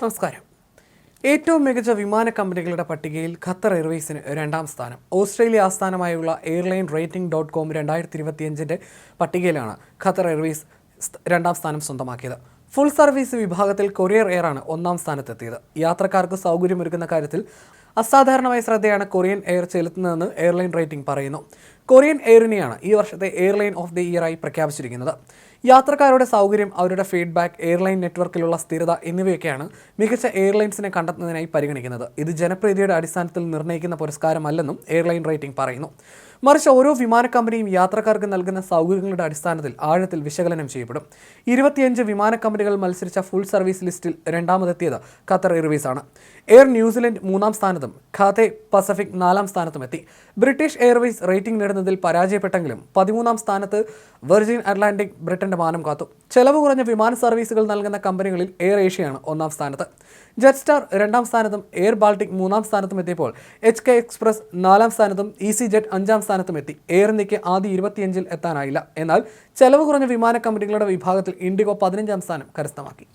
നമസ്കാരം. ഏറ്റവും മികച്ച വിമാന കമ്പനികളുടെ പട്ടികയിൽ ഖത്തർ എയർവേസിന് രണ്ടാം സ്ഥാനം. ഓസ്ട്രേലിയ ആസ്ഥാനമായുള്ള എയർലൈൻ റേറ്റിംഗ് .com 2025 പട്ടികയിലാണ് ഖത്തർ എയർവേസ് രണ്ടാം സ്ഥാനം സ്വന്തമാക്കിയത്. ഫുൾ സർവീസ് വിഭാഗത്തിൽ കൊറിയർ എയറാണ് ഒന്നാം സ്ഥാനത്തെത്തിയത്. യാത്രക്കാർക്ക് സൗകര്യമൊരുക്കുന്ന കാര്യത്തിൽ അസാധാരണമായ ശ്രദ്ധയാണ് കൊറിയൻ എയർ ചെലുത്തുന്നതെന്ന് എയർലൈൻ റേറ്റിംഗ് പറയുന്നു. കൊറിയൻ എയറിനെയാണ് ഈ വർഷത്തെ എയർലൈൻ ഓഫ് ദി ഇയറായി പ്രഖ്യാപിച്ചിരിക്കുന്നത്. യാത്രക്കാരുടെ സൗകര്യം, അവരുടെ ഫീഡ്ബാക്ക്, എയർലൈൻ നെറ്റ്വർക്കിലുള്ള സ്ഥിരത എന്നിവയൊക്കെയാണ് മികച്ച എയർലൈൻസിനെ കണ്ടെത്തുന്നതിനായി പരിഗണിക്കുന്നത്. ഇത് ജനപ്രീതിയുടെ അടിസ്ഥാനത്തിൽ നിർണ്ണയിക്കുന്ന പുരസ്കാരമല്ലെന്നും എയർലൈൻ റേറ്റിംഗ് പറയുന്നു. മറിച്ച് ഓരോ വിമാന കമ്പനിയും യാത്രക്കാർക്ക് നൽകുന്ന സൗകര്യങ്ങളുടെ അടിസ്ഥാനത്തിൽ ആഴത്തിൽ വിശകലനം ചെയ്യപ്പെടും. 25 വിമാന കമ്പനികൾ മത്സരിച്ച ഫുൾ സർവീസ് ലിസ്റ്റിൽ രണ്ടാമതെത്തിയത് ഖത്തർ എയർവേസ് ആണ്. എയർ ന്യൂസിലൻഡ് മൂന്നാം സ്ഥാനത്തും ഖാതെ പസഫിക് നാലാം സ്ഥാനത്തും എത്തി. ബ്രിട്ടീഷ് എയർവേസ് റേറ്റിംഗ് നേടുന്നതിൽ പരാജയപ്പെട്ടെങ്കിലും 13-ാം സ്ഥാനത്ത് വെർജിൻ അറ്റ്ലാന്റിക് ബ്രിട്ടന്റെ മാനം കാത്തു. ചെലവ് കുറഞ്ഞ വിമാന സർവീസുകൾ നൽകുന്ന കമ്പനികളിൽ എയർ ഏഷ്യയാണ് ഒന്നാം സ്ഥാനത്ത്. ജെറ്റ് സ്റ്റാർ രണ്ടാം സ്ഥാനത്തും എയർ ബാൾട്ടിക് മൂന്നാം സ്ഥാനത്തും എത്തിയപ്പോൾ HK എക്സ്പ്രസ് നാലാം സ്ഥാനത്തും EasyJet അഞ്ചാം സ്ഥാനത്തും എത്തി. എയർ ഇന്ത്യക്ക് ആദ്യ 25-ൽ എത്താനായില്ല. എന്നാൽ ചെലവ് കുറഞ്ഞ വിമാന കമ്പനികളുടെ വിഭാഗത്തിൽ ഇൻഡിഗോ 15-ാം സ്ഥാനം കരസ്ഥമാക്കി.